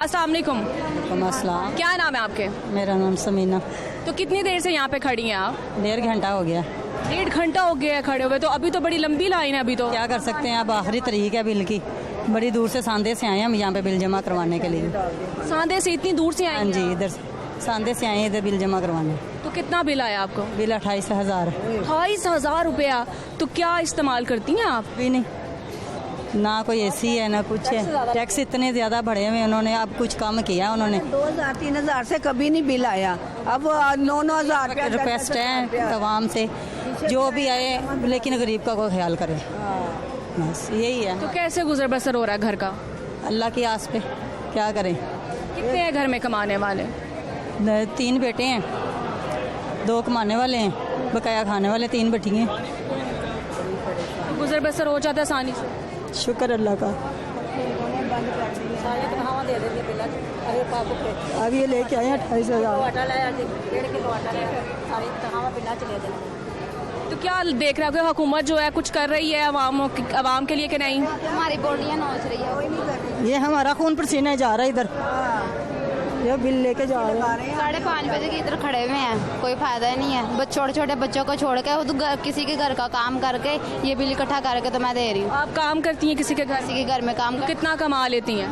अस्सलाम वालेकुम। अस्सलाम। क्या नाम है आपके? मेरा नाम समीना। तो कितनी देर से यहाँ पे खड़ी हैं आप? 1.5 घंटा हो गया। 1.5 घंटा हो गया है खड़े हुए, तो अभी तो बड़ी लंबी लाइन है। अभी तो क्या कर सकते हैं, अब आखिरी तारीख है बिल की। बड़ी दूर से सांदे से आए हैं हम यहाँ पे बिल जमा करवाने के लिए। सांदे से इतनी दूर से आए हाँ हैं? जी, इधर सांदे से आए हैं इधर बिल जमा करवाने। तो कितना बिल आया आपको? बिल 28,000। 28,000 रुपया। तो क्या इस्तेमाल करती हैं आप? भी नहीं, ना कोई एसी है ना कुछ है। टैक्स इतने ज़्यादा बढ़े हुए उन्होंने, अब कुछ कम किया उन्होंने। 2,000-3,000 से कभी नहीं बिल आया, अब 9,000 रिक्वेस्ट है आवाम से, जो भी आए लेकिन गरीब का कोई ख्याल करे, बस यही है। तो कैसे गुजर बसर हो रहा है घर का? अल्लाह की आस पे क्या करें। कितने हैं घर में कमाने वाले? 3 बेटे हैं, 2 कमाने वाले हैं, बकाया खाने वाले 3 बेटी हैं। गुजर बसर हो जाता है आसानी से? शुक्र अल्लाह का। अब ये लेके आए 28,000। तो क्या देख रहे हो कि हुकूमत जो है कुछ कर रही है अवाम के लिए कि नहीं? हमारी बोलियां नोच रही है। ये हमारा खून पसीना जा रहा है इधर, ये बिल लेके जा रहे हैं। 5:30 बजे के इधर खड़े हुए हैं, कोई फायदा ही नहीं है। छोटे छोटे बच्चों को छोड़ के खुद किसी के घर का काम करके ये बिल इकट्ठा करके तो मैं दे रही हूँ। आप काम करती हैं किसी के घर? किसी के घर में काम कितना कमा लेती हैं?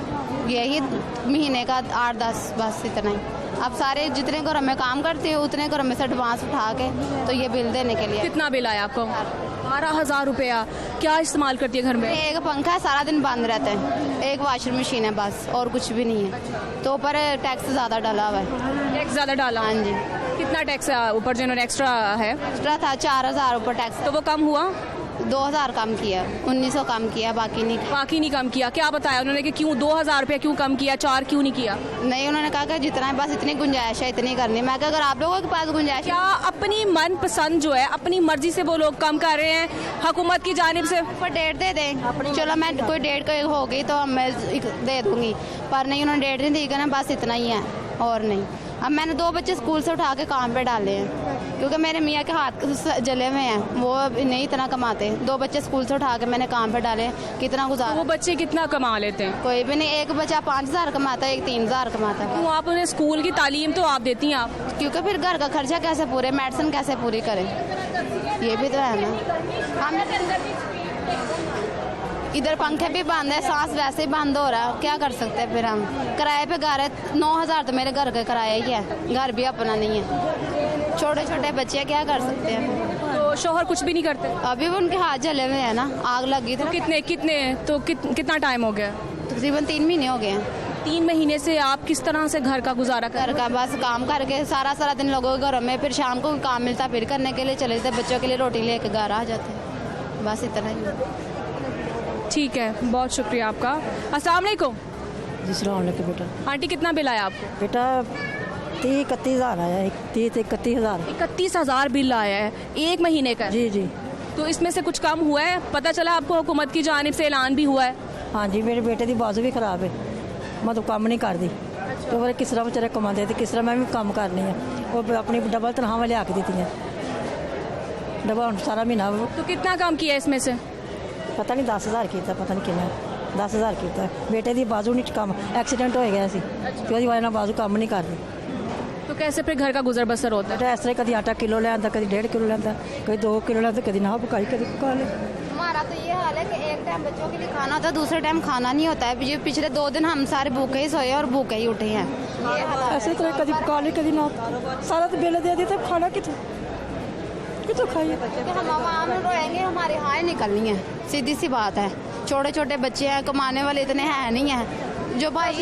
यही महीने का 8-10, बस इतना ही। अब सारे जितने घरों में काम करती हूँ उतने घरों में से एडवांस उठा के तो ये बिल देने के लिए। कितना बिल आया आपको? 12,000 रुपया। क्या इस्तेमाल करती है घर में? एक पंखा है, सारा दिन बंद रहता है, एक वॉशिंग मशीन है, बस और कुछ भी नहीं है। तो ऊपर टैक्स ज़्यादा डाला हुआ है। टैक्स ज़्यादा डाला? हाँ जी। कितना टैक्स है ऊपर जिन्होंने एक्स्ट्रा है? एक्स्ट्रा था 4,000 ऊपर टैक्स, तो वो कम हुआ? 2,000 कम किया, 1,900 कम किया, बाकी नहीं कम किया। क्या बताया उन्होंने कि क्यों 2,000 रुपया क्यों कम किया, 4 क्यों नहीं किया? नहीं, उन्होंने कहा कि जितना है बस इतनी गुंजाइश है, इतनी करनी। मैं कहा अगर आप लोगों के पास गुंजाइश क्या अपनी मन पसंद जो है अपनी मर्जी से वो लोग कम कर रहे हैं हुकूमत की जानिब से? पर डेट दे दें, चलो मैं कोई डेट कोई हो गई तो मैं दे दूंगी, पर नहीं उन्होंने डेट नहीं दी कि ना बस इतना ही है और नहीं। अब मैंने 2 बच्चे स्कूल से उठा के काम पे डाले हैं क्योंकि मेरे मियाँ के हाथ जले हुए हैं, वो नहीं इतना कमाते। 2 बच्चे स्कूल से उठा के मैंने काम पे डाले, कितना गुजारा। वो बच्चे कितना कमा लेते हैं? कोई भी नहीं, एक बच्चा 5,000 कमाता है, एक 3,000 कमाता है। क्यों आप उन्हें स्कूल की तालीम तो आप देती हैं आप? क्योंकि फिर घर का खर्चा कैसे पूरे, मेडिसिन कैसे पूरी करें, ये भी तो है ना। हम इधर पंखे भी बंद है, सांस वैसे ही बंद हो रहा है, क्या कर सकते हैं फिर हम। किराए पे घर है, 9,000 तो मेरे घर का किराया ही है, घर भी अपना नहीं है। छोटे छोटे बच्चे, क्या कर सकते हैं। तो शोहर कुछ भी नहीं करते? अभी भी उनके हाथ जले हुए हैं ना, आग लगी थी। तो कितना टाइम हो गया? तकरीबन 3 महीने हो गए हैं। 3 महीने से आप किस तरह से घर का गुजारा घर का बस काम करके सारा दिन लोगों के घरों में, फिर शाम को काम मिलता फिर करने के लिए चले जाते, बच्चों के लिए रोटी लेके घर आ जाते, बस इतना ही। ठीक है, बहुत शुक्रिया आपका। अस्सलाम वालेकुम। बेटा आंटी कितना बिल आया आपको? बेटा 30-31,000 आया, 30-31,000। 31,000 बिल आया है 1 महीने का? जी जी। तो इसमें से कुछ कम हुआ है? पता चला आपको हुकूमत की जानिब से ऐलान भी हुआ है? हाँ जी, मेरे बेटे की बाजू भी खराब है, मतलब काम नहीं करती, तो फिर किस तरह बेचारे कमाते थे, किस तरह मैं भी काम करनी है। वो अपनी डबल तनख्वाह लिया के देती हैं, डबल सारा महीना। तो कितना काम किया इसमें से? पता नहीं 10,000 किया, पता नहीं कितना 10,000 किया। बेटे की बाजू नहीं काम, एक्सीडेंट हो गया सी, तो उसकी वजह बाजू काम नहीं करती। तो कैसे फिर घर का गुजर बसर होता है? बेटा इस तरह कभी आटा किलो ले आता, कभी 1.5 किलो लेता, कभी 2 किलो लेता, कभी ना पकाई, कभी पका ले। हमारा तो ये हाल है कि एक टाइम बच्चों के लिए खाना होता है, दूसरे टाइम खाना नहीं होता है। ये पिछले 2 दिन हम सारे भूखे ही सोए और भूखे ही उठे हैं। ऐसे तरह कभी पका ले, कभी ना, सारा तो बिल दे देते, खाना कितों खाइए। हम आवाम रोएंगे, हमारी हाय निकलनी है, सीधी सी बात है। छोटे छोटे बच्चे हैं, कमाने वाले इतने हैं नहीं है, जो भाई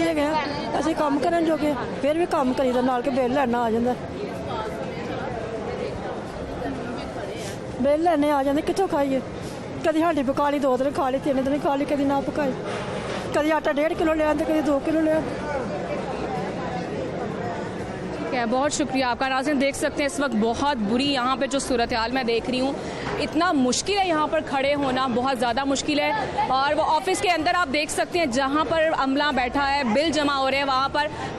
ਅਸੀਂ ਕੰਮ ਕਰਨ ਜੋਗੇ ਫਿਰ ਵੀ ਕੰਮ ਕਰੀਦਾ, ਨਾਲ ਕੇ ਬਿੱਲ ਲੈਣਾ ਆ ਜਾਂਦਾ, ਬਿੱਲ ਲੈਣੇ ਆ ਜਾਂਦੇ, ਕਿੱਥੋਂ ਖਾਈਏ। ਕਦੀ ਹਾਂਡੀ ਪਕਾ ਲਈ, 2 ਦਿਨ ਖਾ ਲਈ, 3 ਦਿਨ ਖਾ ਲਈ, ਕਦੀ ਨਾ ਪਕਾਈ, ਕਦੀ ਆਟਾ 1.5 ਕਿਲੋ ले आते, कभी 2 किलो ले आते। बहुत शुक्रिया आपका। नाज़रीन देख सकते हैं इस वक्त बहुत बुरी यहाँ पे जो सूरत हाल मैं देख रही हूँ, इतना मुश्किल है यहाँ पर खड़े होना, बहुत ज़्यादा मुश्किल है। और वो ऑफिस के अंदर आप देख सकते हैं जहाँ पर अमला बैठा है, बिल जमा हो रहे हैं,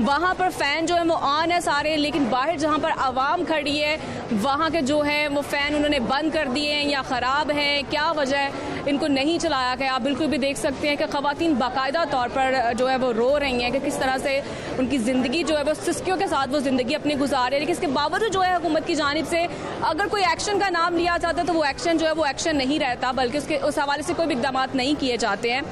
वहाँ पर फ़ैन जो है वो ऑन है सारे, लेकिन बाहर जहाँ पर आवाम खड़ी है वहाँ के जो है वो फ़ैन उन्होंने बंद कर दिए हैं या ख़राब हैं, क्या वजह है, इनको नहीं चलाया गया। आप बिल्कुल भी देख सकते हैं कि ख़वातीन बाकायदा तौर पर जो है वो रो रही हैं कि किस तरह से उनकी ज़िंदगी जो है वो सिस्कियों के साथ वो ज़िंदगी अपनी गुजार रही है। लेकिन इसके बावजूद जो है हुकूमत की जानिब से अगर कोई एक्शन का नाम लिया जाता है तो वो एक्शन जो है वो एक्शन नहीं रहता, बल्कि उसके उस हवाले से कोई भी इक़दाम नहीं किए जाते हैं।